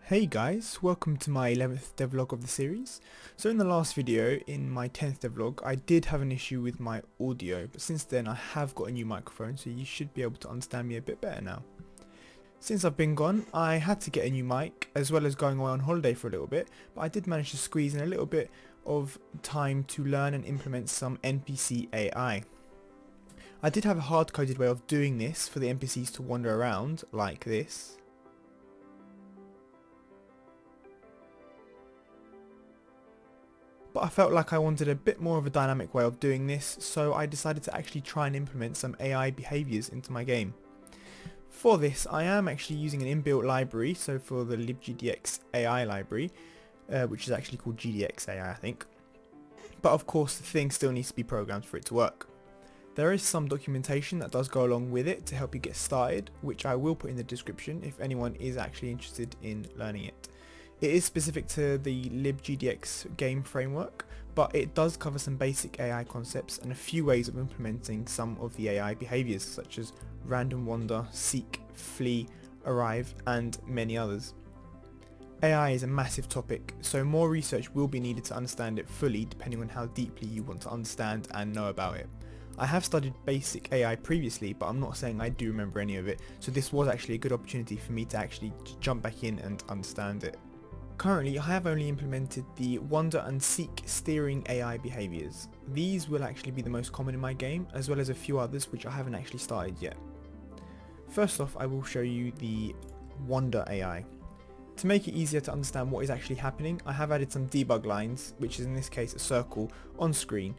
Hey guys, welcome to my 11th devlog of the series. So in the last video, in my 10th devlog, I did have an issue with my audio, but since then I have got a new microphone, so you should be able to understand me a bit better now. Since I've been gone, I had to get a new mic, as well as going away on holiday for a little bit, but I did manage to squeeze in a little bit of time to learn and implement some NPC AI. I did have a hard-coded way of doing this for the NPCs to wander around, like this. But I felt like I wanted a bit more of a dynamic way of doing this, so I decided to actually try and implement some AI behaviours into my game. For this, I am actually using an inbuilt library, so for the libgdx AI library, which is actually called GDX AI, I think. But of course, the thing still needs to be programmed for it to work. There is some documentation that does go along with it to help you get started, which I will put in the description if anyone is actually interested in learning it. It is specific to the libgdx game framework, but it does cover some basic AI concepts and a few ways of implementing some of the AI behaviours such as random wander, seek, flee, arrive, and many others. AI is a massive topic, so more research will be needed to understand it fully depending on how deeply you want to understand and know about it. I have studied basic AI previously, but I'm not saying I do remember any of it, so this was actually a good opportunity for me to actually jump back in and understand it. Currently, I have only implemented the Wander and Seek steering AI behaviours. These will actually be the most common in my game, as well as a few others which I haven't actually started yet. First off, I will show you the Wander AI. To make it easier to understand what is actually happening, I have added some debug lines, which is in this case a circle, on screen.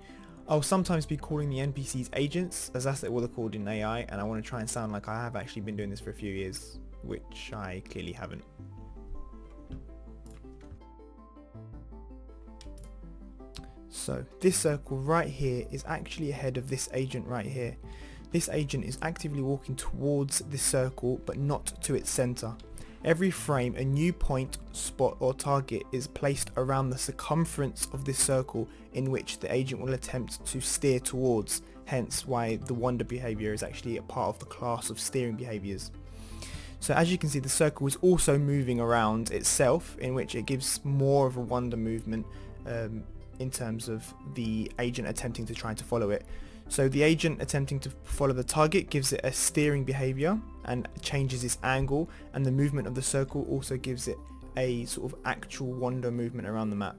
I'll sometimes be calling the NPCs agents, as that's what they're called in AI, and I want to try and sound like I have actually been doing this for a few years, which I clearly haven't. So this circle right here is actually ahead of this agent right here. This agent is actively walking towards this circle but not to its center. Every frame a new point, spot or target is placed around the circumference of this circle in which the agent will attempt to steer towards, hence why the wander behavior is actually a part of the class of steering behaviors. So as you can see, the circle is also moving around itself, in which it gives more of a wander movement in terms of the agent attempting to try to follow it. So the agent attempting to follow the target gives it a steering behavior and changes its angle, and the movement of the circle also gives it a sort of actual wander movement around the map.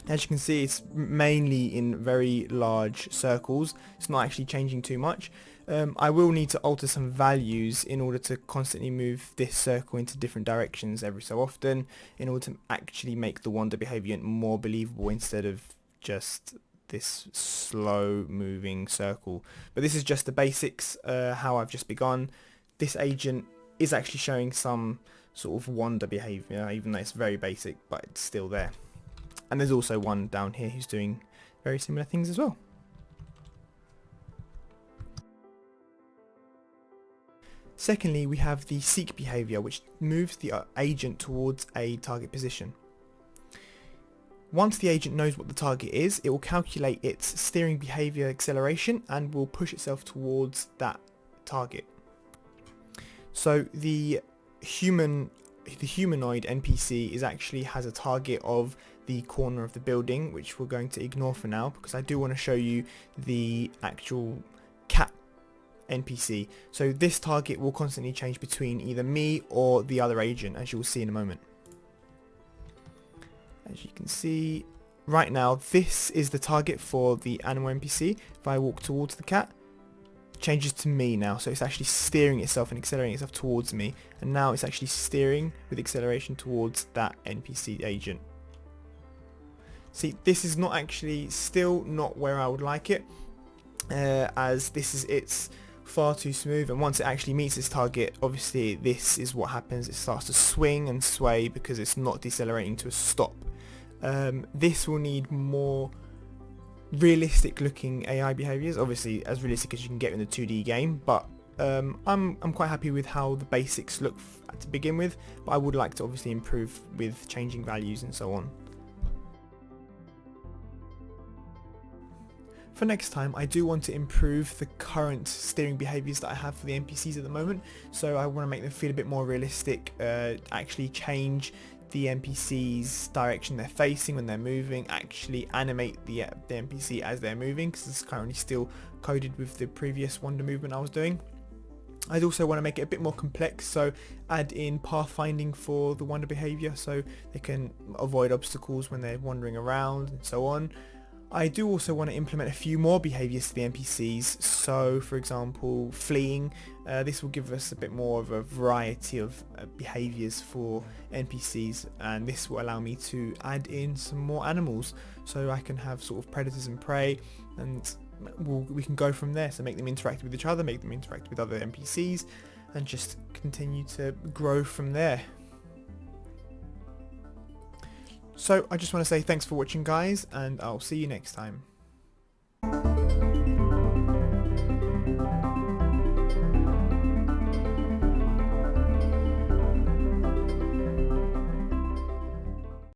As you can see, it's mainly in very large circles. It's not actually changing too much. I will need to alter some values in order to constantly move this circle into different directions every so often in order to actually make the wander behavior more believable instead of just this slow moving circle. But this is just the basics, how I've just begun. This agent is actually showing some sort of wander behavior, even though it's very basic, but it's still there. And there's also one down here who's doing very similar things as well. Secondly, we have the seek behavior, which moves the agent towards a target position. Once the agent knows what the target is, it will calculate its steering behavior acceleration and will push itself towards that target. So the humanoid NPC actually has a target of the corner of the building, which we're going to ignore for now because I do want to show you the actual cat NPC. So this target will constantly change between either me or the other agent, as you will see in a moment. As you can see right now, this is the target for the animal NPC. If I walk towards the cat, it changes to me now, so it's actually steering itself and accelerating itself towards me, and now it's actually steering with acceleration towards that NPC agent. See, this is not actually still not where I would like it, as it's far too smooth, and once it actually meets its target, obviously this is what happens. It starts to swing and sway because it's not decelerating to a stop. This will need more realistic looking AI behaviors, obviously as realistic as you can get in the 2D game, but I'm quite happy with how the basics look to begin with, but I would like to obviously improve with changing values and so on. For next time, I do want to improve the current steering behaviours that I have for the NPCs at the moment, so I want to make them feel a bit more realistic, actually change the NPC's direction they're facing when they're moving, actually animate the NPC as they're moving, because it's currently still coded with the previous wander movement I was doing. I'd also want to make it a bit more complex, so add in pathfinding for the wander behaviour so they can avoid obstacles when they're wandering around and so on. I do also want to implement a few more behaviours to the NPCs, so for example fleeing. This will give us a bit more of a variety of behaviours for NPCs, and this will allow me to add in some more animals so I can have sort of predators and prey, and we can go from there. So make them interact with each other, make them interact with other NPCs, and just continue to grow from there. So I just want to say thanks for watching guys, and I'll see you next time.